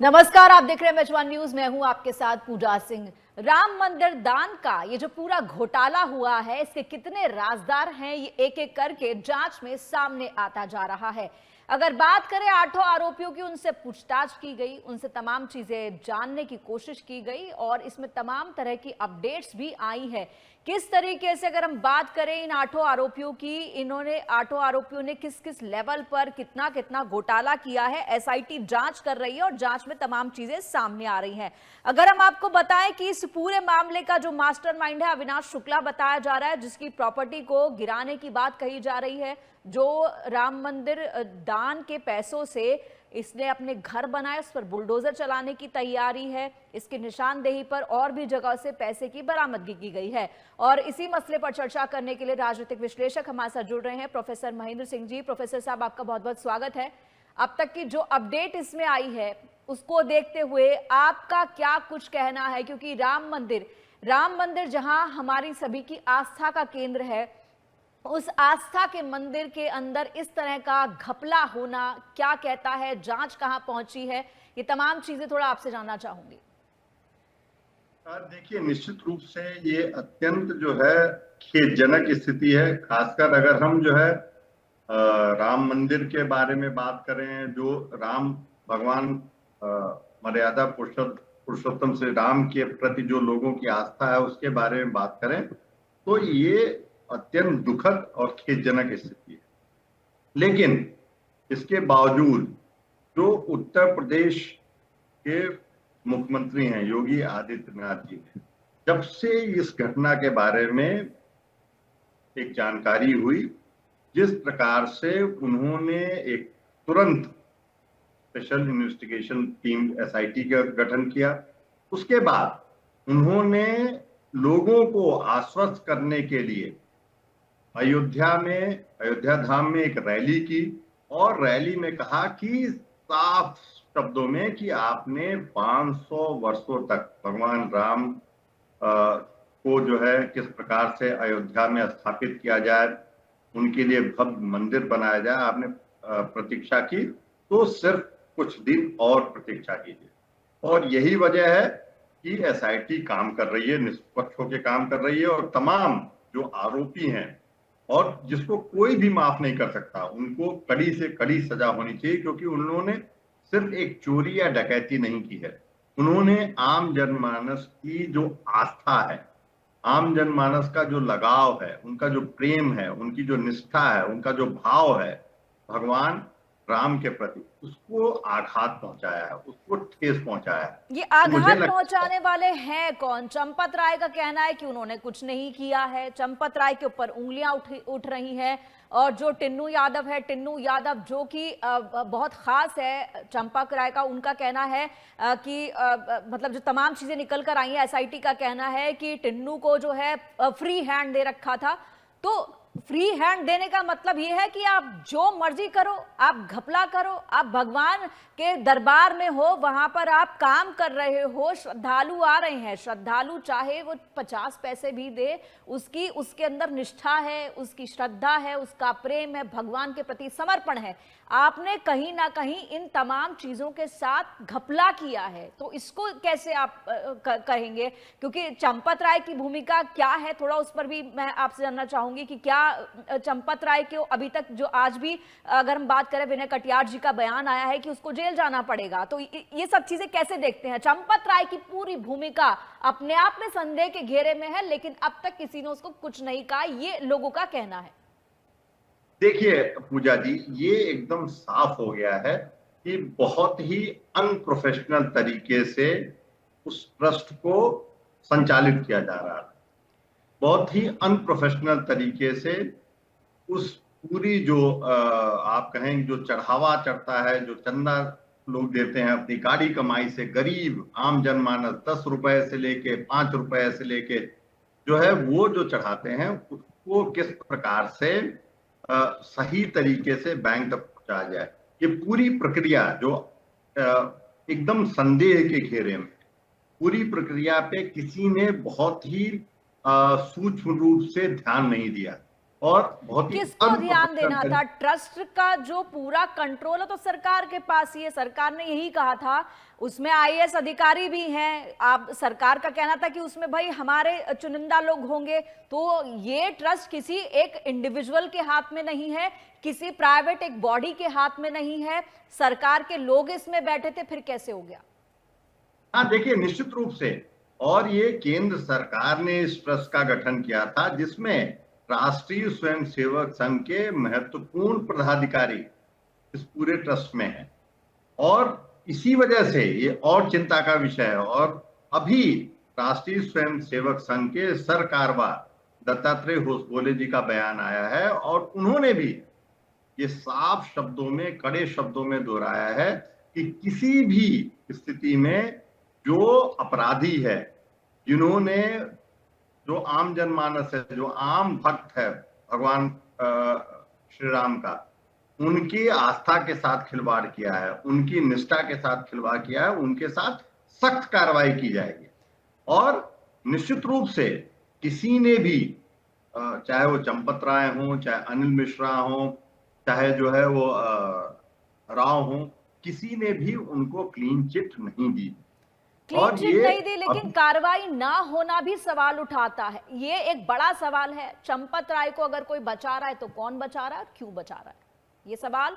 नमस्कार, आप देख रहे हैं मेजबान न्यूज। मैं हूं आपके साथ पूजा सिंह। राम मंदिर दान का ये जो पूरा घोटाला हुआ है, इसके कितने राजदार हैं, ये एक एक करके जांच में सामने आता जा रहा है। अगर बात करें 8 आरोपियों की, उनसे पूछताछ की गई, उनसे तमाम चीजें जानने की कोशिश की गई और इसमें तमाम तरह की अपडेट्स भी आई है। किस तरीके से, अगर हम बात करें इन 8 आरोपियों की, इन्होंने 8 आरोपियों ने किस किस लेवल पर कितना कितना घोटाला किया है, एसआईटी जांच कर रही है और जांच में तमाम चीजें सामने आ रही हैं। अगर हम आपको बताएं कि इस पूरे मामले का जो मास्टरमाइंड है अविनाश शुक्ला बताया जा रहा है, जिसकी प्रॉपर्टी को गिराने की बात कही जा रही है, जो राम मंदिर दान के पैसों से इसने अपने घर बनाए, उस पर बुलडोजर चलाने की तैयारी है। इसकी निशानदेही पर और भी जगह से पैसे की बरामदगी की गई है। और इसी मसले पर चर्चा करने के लिए राजनीतिक विश्लेषक हमारे साथ जुड़ रहे हैं प्रोफेसर महेंद्र सिंह जी। प्रोफेसर साहब, आपका बहुत बहुत स्वागत है। अब तक की जो अपडेट इसमें आई है उसको देखते हुए आपका क्या कुछ कहना है, क्योंकि राम मंदिर जहां हमारी सभी की आस्था का केंद्र है, उस आस्था के मंदिर के अंदर इस तरह का घपला होना क्या कहता है, जांच कहां पहुंची है, ये तमाम चीजें थोड़ा आपसे जानना चाहूंगी। देखिए, निश्चित रूप से ये अत्यंत जो है खेदजनक स्थिति है। खासकर अगर हम जो है राम मंदिर के बारे में बात करें, जो राम भगवान मर्यादा पुरुषोत्तम श्री राम के प्रति जो लोगों की आस्था है उसके बारे में बात करें, तो ये अत्यंत दुखद और खेदजनक स्थिति है। लेकिन इसके बावजूद जो उत्तर प्रदेश के मुख्यमंत्री हैं योगी आदित्यनाथ जी ने, जब से इस घटना के बारे में एक जानकारी हुई, जिस प्रकार से उन्होंने एक तुरंत स्पेशल इन्वेस्टिगेशन टीम एसआईटी का गठन किया, उसके बाद उन्होंने लोगों को आश्वस्त करने के लिए अयोध्या धाम में एक रैली की और रैली में कहा कि साफ शब्दों में कि आपने 500 वर्षों तक भगवान राम को जो है किस प्रकार से अयोध्या में स्थापित किया जाए, उनके लिए भव्य मंदिर बनाया जाए, आपने प्रतीक्षा की, तो सिर्फ कुछ दिन और प्रतीक्षा कीजिए। और यही वजह है कि एसआईटी काम कर रही है, निष्पक्ष होकर काम कर रही है और तमाम जो आरोपी हैं और जिसको कोई भी माफ नहीं कर सकता, उनको कड़ी से कड़ी सजा होनी चाहिए, क्योंकि उन्होंने सिर्फ एक चोरी या डकैती नहीं की है, उन्होंने आम जनमानस की जो आस्था है, आम जनमानस का जो लगाव है, उनका जो प्रेम है, उनकी जो निष्ठा है, उनका जो भाव है भगवान राम के प्रति, उसको आघात पहुंचाया है, उसको ठेस पहुंचाया है। ये आघात पहुंचाने वाले हैं कौन? चंपत राय का कहना है कि उन्होंने कुछ नहीं किया है, चंपत राय के ऊपर उंगलियां उठ रही हैं। और जो टिन्नू यादव जो कि बहुत खास है चंपक राय का, उनका कहना है कि मतलब जो तमाम चीजें निकल कर आई हैं, एसआईटी का कहना है कि टिन्नू को जो है फ्री हैंड दे रखा था। तो फ्री हैंड देने का मतलब यह है कि आप जो मर्जी करो, आप घपला करो, आप भगवान के दरबार में हो, वहां पर आप काम कर रहे हो, श्रद्धालु आ रहे हैं, श्रद्धालु चाहे वो 50 पैसे भी दे, उसके अंदर निष्ठा है, उसकी श्रद्धा है, उसका प्रेम है, भगवान के प्रति समर्पण है। आपने कहीं ना कहीं इन तमाम चीजों के साथ घपला किया है, तो इसको कैसे आप कहेंगे? क्योंकि चंपत राय की भूमिका क्या है, थोड़ा उस पर भी मैं आपसे जानना चाहूंगी कि क्या चंपत राय को अभी तक, जो आज भी अगर हम बात करें, विनय कटियार जी का बयान आया है कि उसको जेल जाना पड़ेगा, तो ये सब चीजें कैसे देखते हैं? चंपत राय की पूरी भूमिका अपने आप में संदेह के घेरे में है, लेकिन अब तक किसी ने उसको कुछ नहीं कहा, ये लोगों का कहना है। देखिए पूजा जी, ये एकदम साफ हो गया है कि बहुत ही अनप्रोफेशनल तरीके से उस ट्रस्ट को संचालित किया जा रहा है, बहुत ही अनप्रोफेशनल तरीके से उस पूरी जो आप कहेंगे जो चढ़ावा चढ़ता है, जो चंदा लोग देते हैं अपनी गाड़ी कमाई से, गरीब आम जनमानस 10 रुपए से लेके 5 रुपए से लेके जो है वो जो चढ़ाते हैं, उसको किस प्रकार से सही तरीके से बैंक तक पहुंचाया जाए, ये पूरी प्रक्रिया जो एकदम संदेह के घेरे में, पूरी प्रक्रिया पे किसी ने बहुत ही सूक्ष्म रूप से ध्यान नहीं दिया। और बहुत ही किसको ध्यान देना अनप्रोफेशनल था? ट्रस्ट का जो पूरा कंट्रोल है तो सरकार के पास ही है। सरकार ने यही कहा था, उसमें आईएएस अधिकारी भी हैं। आप सरकार का कहना था कि उसमें भाई हमारे चुनिंदा लोग होंगे। तो ये ट्रस्ट किसी एक इंडिविजुअल के हाथ में नहीं है, किसी प्राइवेट एक बॉडी के हाथ में नहीं है। सरकार के लोग इसमें बैठे थे, फिर कैसे हो गया? हाँ, देखिए, निश्चित रूप से। और ये केंद्र सरकार ने इस ट्रस्ट का गठन किया था, जिसमें राष्ट्रीय स्वयंसेवक संघ के महत्वपूर्ण पदाधिकारी इस पूरे ट्रस्ट में हैं। और इसी वजह से ये और चिंता का विषय है। और अभी राष्ट्रीय स्वयंसेवक संघ के सरकारवा दत्तात्रेय होसबोले जी का बयान आया है, और उन्होंने भी ये साफ शब्दों में, कड़े शब्दों में दोहराया है कि किसी भी स्थिति में जो अपराधी है, जिन्होंने, जो आम जनमानस है, जो आम भक्त है भगवान श्री राम का, उनकी आस्था के साथ खिलवाड़ किया है, उनकी निष्ठा के साथ खिलवाड़ किया है, उनके साथ सख्त कार्रवाई की जाएगी। और निश्चित रूप से किसी ने भी, चाहे वो चंपत राय हो, चाहे अनिल मिश्रा हो, चाहे जो है वो राव हो, किसी ने भी उनको क्लीन चिट नहीं दी। क्लीन चिट नहीं दी, लेकिन कार्रवाई ना होना भी सवाल उठाता है। ये एक बड़ा सवाल है। चंपत राय को अगर कोई बचा रहा है तो कौन बचा रहा है, क्यों बचा रहा है? ये सवाल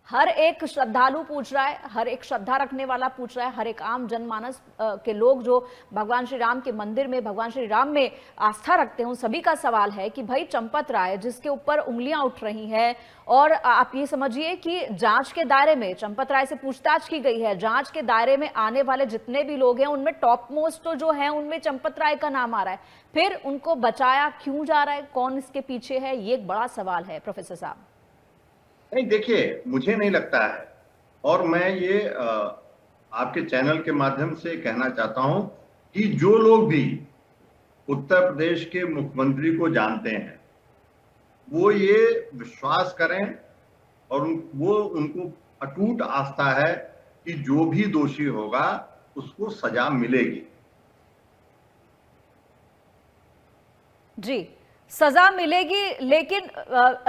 हर एक श्रद्धालु पूछ रहा है, हर एक श्रद्धा रखने वाला पूछ रहा है, हर एक आम जनमानस के लोग जो भगवान श्री राम के मंदिर में, भगवान श्री राम में आस्था रखते हैं, उन सभी का सवाल है कि भाई चंपत राय जिसके ऊपर उंगलियां उठ रही हैं, और आप ये समझिए कि जांच के दायरे में चंपत राय से पूछताछ की गई है, जांच के दायरे में आने वाले जितने भी लोग हैं उनमें टॉप मोस्ट तो जो है उनमें चंपत राय का नाम आ रहा है। फिर उनको बचाया क्यों जा रहा है, कौन इसके पीछे है, ये एक बड़ा सवाल है प्रोफेसर साहब। नहीं, देखिए, मुझे नहीं लगता है, और मैं ये आपके चैनल के माध्यम से कहना चाहता हूं कि जो लोग भी उत्तर प्रदेश के मुख्यमंत्री को जानते हैं, वो ये विश्वास करें, और उनको अटूट आस्था है कि जो भी दोषी होगा उसको सजा मिलेगी। जी, सजा मिलेगी, लेकिन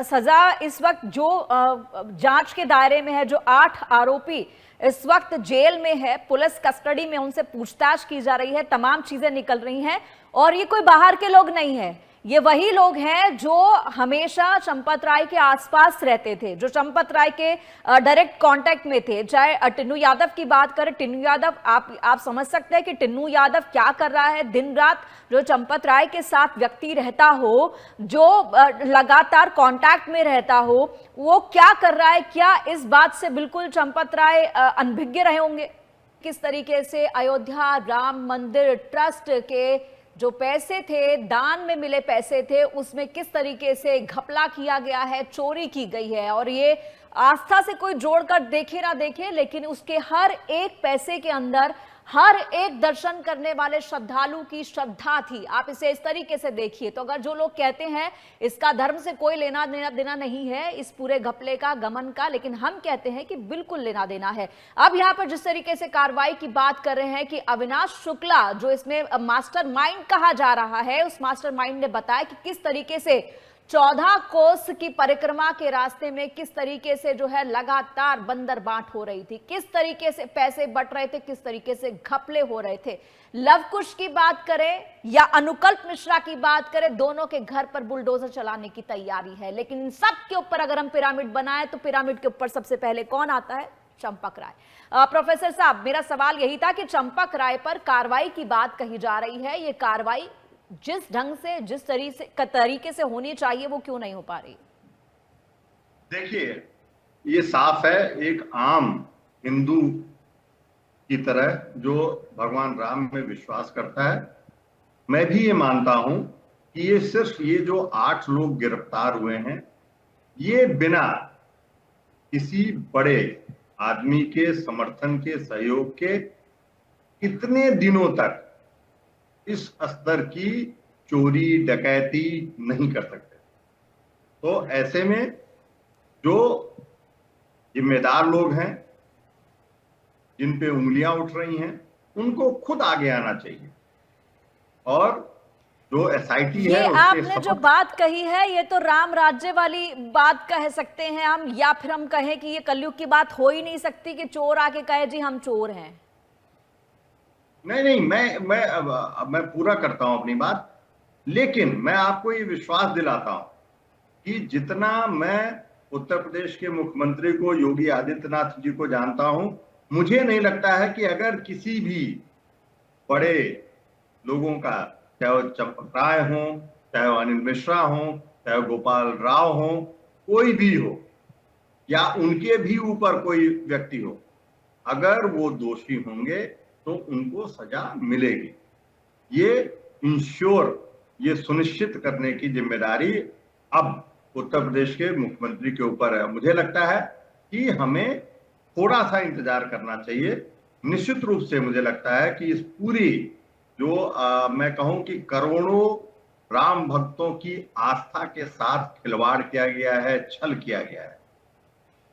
सजा इस वक्त जो जांच के दायरे में है, जो 8 आरोपी इस वक्त जेल में है, पुलिस कस्टडी में, उनसे पूछताछ की जा रही है, तमाम चीजें निकल रही हैं, और ये कोई बाहर के लोग नहीं है, ये वही लोग हैं जो हमेशा चंपत राय के आसपास रहते थे, जो चंपत राय के डायरेक्ट कांटेक्ट में थे। चाहे टिन्नू यादव की बात करें, टिन्नू यादव, आप समझ सकते हैं कि टिन्नू यादव क्या कर रहा है। दिन रात जो चंपत राय के साथ व्यक्ति रहता हो, जो लगातार कांटेक्ट में रहता हो, वो क्या कर रहा है, क्या इस बात से बिल्कुल चंपत राय अनभिज्ञ रहे होंगे? किस तरीके से अयोध्या राम मंदिर ट्रस्ट के जो पैसे थे, दान में मिले पैसे थे, उसमें किस तरीके से घपला किया गया है, चोरी की गई है। और ये आस्था से कोई जोड़कर देखे ना देखे, लेकिन उसके हर एक पैसे के अंदर हर एक दर्शन करने वाले श्रद्धालु की श्रद्धा थी। आप इसे इस तरीके से देखिए। तो अगर जो लोग कहते हैं इसका धर्म से कोई लेना देना नहीं है, इस पूरे घपले का, गमन का, लेकिन हम कहते हैं कि बिल्कुल लेना देना है। अब यहाँ पर जिस तरीके से कार्रवाई की बात कर रहे हैं कि अविनाश शुक्ला जो इसमें मास्टरमाइंड कहा जा रहा है, उस मास्टरमाइंड ने बताया कि किस तरीके से 14 कोस की परिक्रमा के रास्ते में किस तरीके से जो है लगातार बंदर बांट हो रही थी, किस तरीके से पैसे बट रहे थे, किस तरीके से घपले हो रहे थे। लवकुश की बात करें या अनुकल्प मिश्रा की बात करें, दोनों के घर पर बुलडोजर चलाने की तैयारी है। लेकिन इन सब के ऊपर अगर हम पिरामिड बनाए तो पिरामिड के ऊपर सबसे पहले कौन आता है? चंपक राय। प्रोफेसर साहब, मेरा सवाल यही था कि चंपक राय पर कार्रवाई की बात कही जा रही है, ये कार्रवाई जिस ढंग से, जिस तरीके से होनी चाहिए, वो क्यों नहीं हो पा रही? देखिए, ये साफ है, एक आम हिंदू की तरह जो भगवान राम में विश्वास करता है, मैं भी ये मानता हूं कि ये सिर्फ ये जो 8 लोग गिरफ्तार हुए हैं, ये बिना किसी बड़े आदमी के समर्थन के, सहयोग के कितने दिनों तक इस स्तर की चोरी डकैती नहीं कर सकते। तो ऐसे में जो जिम्मेदार लोग हैं, जिन पे उंगलियां उठ रही हैं, उनको खुद आगे आना चाहिए और जो एसआईटी ये है उसके आपने जो शपथ। बात कही है ये तो राम राज्य वाली बात कह सकते हैं हम, या फिर हम कहें कि ये कलयुग की बात हो ही नहीं सकती कि चोर आके कहे जी हम चोर हैं। नहीं नहीं, मैं पूरा करता हूं अपनी बात। लेकिन मैं आपको ये विश्वास दिलाता हूं कि जितना मैं उत्तर प्रदेश के मुख्यमंत्री को, योगी आदित्यनाथ जी को जानता हूं, मुझे नहीं लगता है कि अगर किसी भी बड़े लोगों का, चाहे वो चंपक राय हो, चाहे वो अनिल मिश्रा हो, चाहे वो गोपाल राव हो, कोई भी हो, या उनके भी ऊपर कोई व्यक्ति हो, अगर वो दोषी होंगे तो उनको सजा मिलेगी। ये इंश्योर, ये सुनिश्चित करने की जिम्मेदारी अब उत्तर प्रदेश के मुख्यमंत्री के ऊपर है। मुझे लगता है कि हमें थोड़ा सा इंतजार करना चाहिए। निश्चित रूप से मुझे लगता है कि इस पूरी जो मैं कहूं कि करोड़ों राम भक्तों की आस्था के साथ खिलवाड़ किया गया है, छल किया गया है,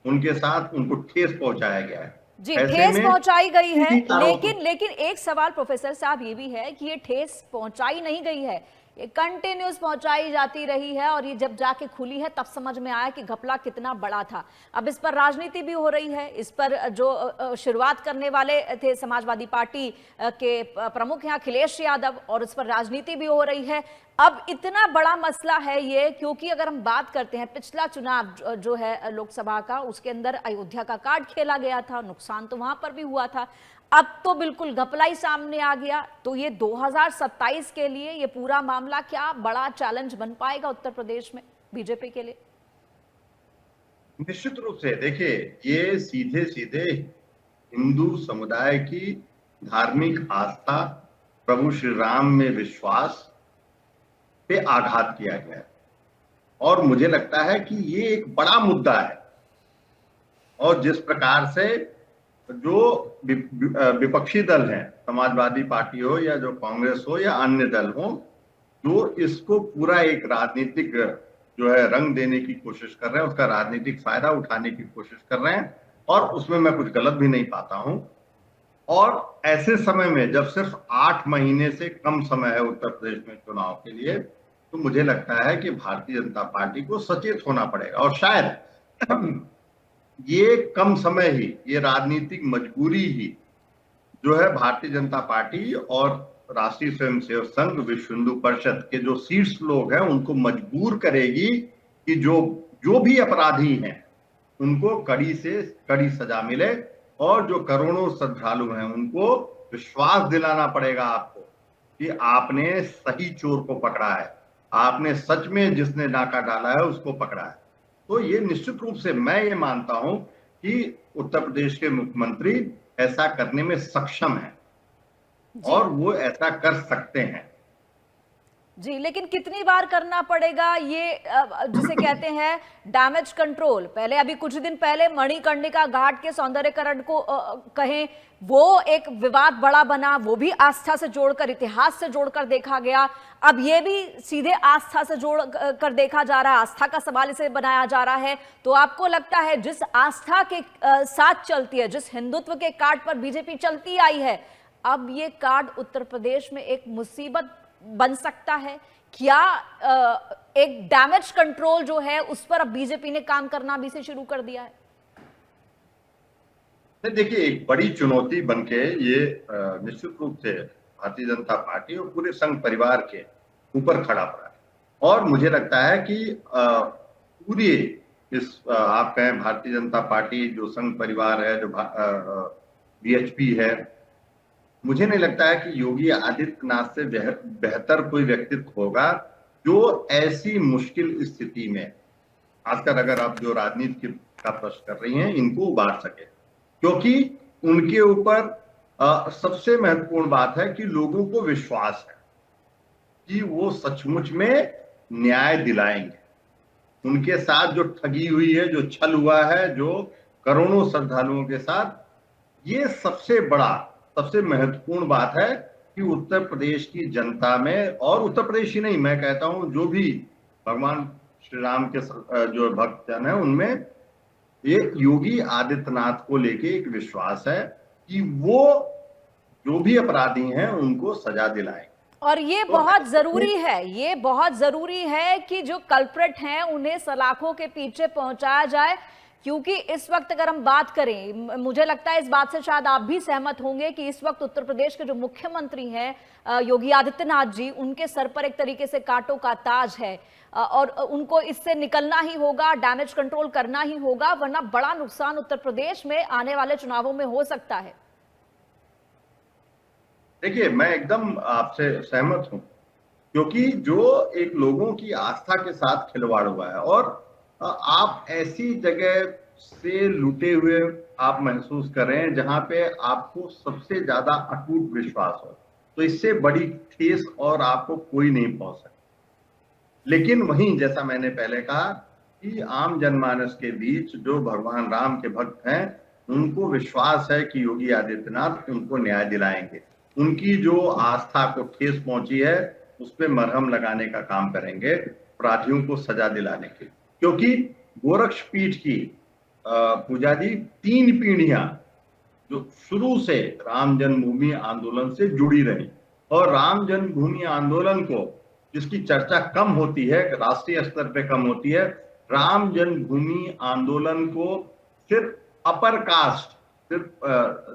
उनके साथ उनको ठेस पहुंचाया गया है। जी, ऐसे ठेस में पहुंचाई गई है, आरोप, लेकिन एक सवाल प्रोफेसर साहब ये भी है कि ये ठेस पहुंचाई नहीं गई है, ये कंटिन्यूस पहुंचाई जाती रही है, और ये जब जाके खुली है तब समझ में आया कि घपला कितना बड़ा था। अब इस पर राजनीति भी हो रही है, इस पर जो शुरुआत करने वाले थे समाजवादी पार्टी के प्रमुख हैं अखिलेश यादव, और इस पर राजनीति भी हो रही है। अब इतना बड़ा मसला है ये, क्योंकि अगर हम बात करते हैं पिछला चुनाव जो है लोकसभा का, उसके अंदर अयोध्या का कार्ड खेला गया था, नुकसान तो वहां पर भी हुआ था। अब तो बिल्कुल घपला ही सामने आ गया। तो ये 2027 के लिए ये पूरा मामला क्या बड़ा चैलेंज बन पाएगा उत्तर प्रदेश में बीजेपी के लिए? निश्चित रूप से देखिए, ये सीधे सीधे हिंदू समुदाय की धार्मिक आस्था, प्रभु श्री राम में विश्वास पे आघात किया गया है। और मुझे लगता है कि ये एक बड़ा मुद्दा है। और जिस प्रकार से जो विपक्षी दल हैं, समाजवादी पार्टी हो या जो कांग्रेस हो या अन्य दल हो, जो इसको पूरा एक राजनीतिक जो है रंग देने की कोशिश कर रहे हैं, उसका राजनीतिक फायदा उठाने की कोशिश कर रहे हैं, और उसमें मैं कुछ गलत भी नहीं पाता हूं। और ऐसे समय में जब सिर्फ 8 महीने से कम समय है उत्तर प्रदेश में चुनाव के लिए, तो मुझे लगता है कि भारतीय जनता पार्टी को सचेत होना पड़ेगा। और शायद ये कम समय ही, ये राजनीतिक मजबूरी ही जो है भारतीय जनता पार्टी और राष्ट्रीय स्वयंसेवक संघ, विश्व हिंदू परिषद के जो शीर्ष लोग हैं, उनको मजबूर करेगी कि जो भी अपराधी हैं उनको कड़ी से कड़ी सजा मिले। और जो करोड़ों श्रद्धालु हैं उनको विश्वास दिलाना पड़ेगा आपको कि आपने सही चोर को पकड़ा है, आपने सच में जिसने डाका डाला है उसको पकड़ा है। तो ये निश्चित रूप से मैं ये मानता हूं कि उत्तर प्रदेश के मुख्यमंत्री ऐसा करने में सक्षम है और वो ऐसा कर सकते हैं। जी, लेकिन कितनी बार करना पड़ेगा ये जिसे कहते हैं डैमेज कंट्रोल? पहले अभी कुछ दिन पहले मणिकर्णिका घाट के सौंदर्यकरण को कहें, वो एक विवाद बड़ा बना, वो भी आस्था से जोड़कर, इतिहास से जोड़कर देखा गया। अब ये भी सीधे आस्था से जोड़ कर देखा जा रहा है, आस्था का सवाल इसे बनाया जा रहा है। तो आपको लगता है जिस आस्था के साथ चलती है, जिस हिंदुत्व के कार्ड पर बीजेपी चलती आई है, अब ये कार्ड उत्तर प्रदेश में एक मुसीबत बन सकता है क्या? एक डैमेज कंट्रोल जो है उस पर अब बीजेपी ने काम करना भी से शुरू कर दिया है। देखिए, एक बड़ी चुनौती बनके ये निश्चित रूप से भारतीय जनता पार्टी और पूरे संघ परिवार के ऊपर खड़ा पड़ा है। और मुझे लगता है कि पूरी इस आप कहें भारतीय जनता पार्टी, जो संघ परिवार है, जो बीएचपी है, मुझे नहीं लगता है कि योगी आदित्यनाथ से बेहतर कोई व्यक्तित्व होगा जो ऐसी मुश्किल स्थिति में, खासकर अगर आप जो राजनीति का प्रश्न कर रही हैं, इनको उबार सके। क्योंकि उनके ऊपर सबसे महत्वपूर्ण बात है कि लोगों को विश्वास है कि वो सचमुच में न्याय दिलाएंगे। उनके साथ जो ठगी हुई है, जो छल हुआ है, जो करोड़ों श्रद्धालुओं के साथ, ये सबसे बड़ा, सबसे महत्वपूर्ण बात है कि उत्तर प्रदेश की जनता में, और उत्तर प्रदेश ही नहीं, मैं कहता हूं जो भी भगवान श्री राम के जो भक्तजन है, उनमें ये योगी आदित्यनाथ को लेके एक विश्वास है कि वो जो भी अपराधी हैं उनको सजा दिलाएंगे। और ये तो बहुत जरूरी है, ये बहुत जरूरी है कि जो कल्प्रिट हैं उन्हें सलाखों के पीछे पहुंचाया जाए, क्योंकि इस वक्त अगर हम बात करें, मुझे लगता है इस बात से शायद आप भी सहमत होंगे कि इस वक्त उत्तर प्रदेश के जो मुख्यमंत्री हैं योगी आदित्यनाथ जी, उनके सर पर एक तरीके से कांटों का ताज है और उनको इससे निकलना ही होगा, डैमेज कंट्रोल करना ही होगा, वरना बड़ा नुकसान उत्तर प्रदेश में आने वाले चुनावों में हो सकता है। देखिए, मैं एकदम आपसे सहमत हूं, क्योंकि जो एक लोगों की आस्था के साथ खिलवाड़ हुआ है और आप ऐसी जगह से लुटे हुए आप महसूस कर रहे हैं जहां पे आपको सबसे ज्यादा अटूट विश्वास हो, तो इससे बड़ी ठेस और आपको कोई नहीं पहुंच सकता। लेकिन वहीं जैसा मैंने पहले कहा कि आम जनमानस के बीच जो भगवान राम के भक्त हैं, उनको विश्वास है कि योगी आदित्यनाथ उनको न्याय दिलाएंगे। उनकी जो आस्था को ठेस पहुंची है उस पर मरहम लगाने का काम करेंगे, अपराधियों को सजा दिलाने के। क्योंकि गोरक्षपीठ की पूजा जी 3 पीढ़ियां जो शुरू से राम जन्मभूमि आंदोलन से जुड़ी रही, और राम जन्मभूमि आंदोलन को जिसकी चर्चा कम होती है, राष्ट्रीय स्तर पे कम होती है, राम जन्मभूमि आंदोलन को सिर्फ अपर कास्ट, सिर्फ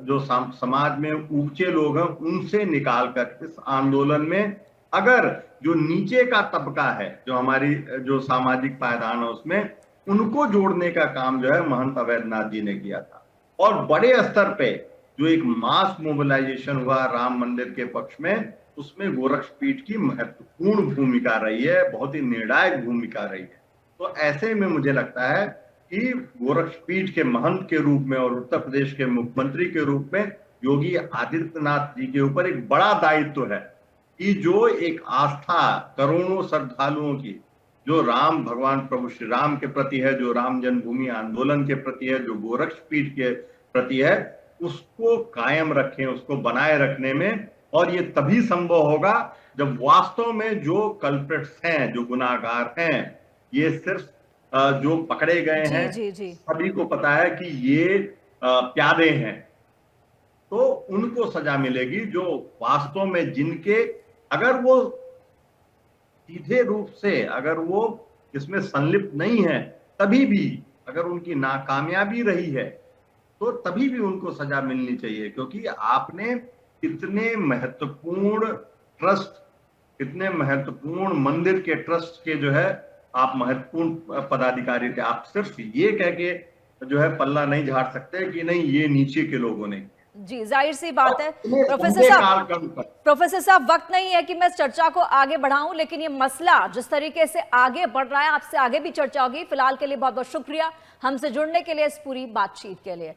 जो समाज में ऊंचे लोग हैं उनसे निकालकर इस आंदोलन में अगर जो नीचे का तबका है, जो हमारी जो सामाजिक पायदान है, उसमें उनको जोड़ने का काम जो है महंत अवैधनाथ जी ने किया था। और बड़े स्तर पे जो एक मास मोबिलाइजेशन हुआ राम मंदिर के पक्ष में, उसमें गोरक्षपीठ की महत्वपूर्ण भूमिका रही है, बहुत ही निर्णायक भूमिका रही है। तो ऐसे में मुझे लगता है कि गोरक्षपीठ के महंत के रूप में और उत्तर प्रदेश के मुख्यमंत्री के रूप में योगी आदित्यनाथ जी के ऊपर एक बड़ा दायित्व है कि जो एक आस्था करोड़ों श्रद्धालुओं की जो राम भगवान प्रभु श्री राम के प्रति है, जो राम जन्मभूमि आंदोलन के प्रति है, जो गोरक्षपीठ के प्रति है, उसको कायम रखें, उसको बनाए रखने में। और ये तभी संभव होगा जब वास्तव में जो कल्प्रिट्स हैं, जो गुनाहगार हैं, ये सिर्फ जो पकड़े गए हैं, सभी को पता है कि ये प्यादे हैं, तो उनको सजा मिलेगी। जो वास्तव में जिनके अगर वो सीधे रूप से अगर वो इसमें संलिप्त नहीं है, तभी भी अगर उनकी नाकामयाबी रही है तो तभी भी उनको सजा मिलनी चाहिए। क्योंकि आपने इतने महत्वपूर्ण ट्रस्ट, इतने महत्वपूर्ण मंदिर के ट्रस्ट के जो है आप महत्वपूर्ण पदाधिकारी थे, आप सिर्फ ये कह के जो है पल्ला नहीं झाड़ सकते कि नहीं ये नीचे के लोगों ने। जी, जाहिर सी बात है। प्रोफेसर साहब, वक्त नहीं है कि मैं इस चर्चा को आगे बढ़ाऊं, लेकिन ये मसला जिस तरीके से आगे बढ़ रहा है, आपसे आगे भी चर्चा होगी। फिलहाल के लिए बहुत बहुत शुक्रिया हमसे जुड़ने के लिए, इस पूरी बातचीत के लिए।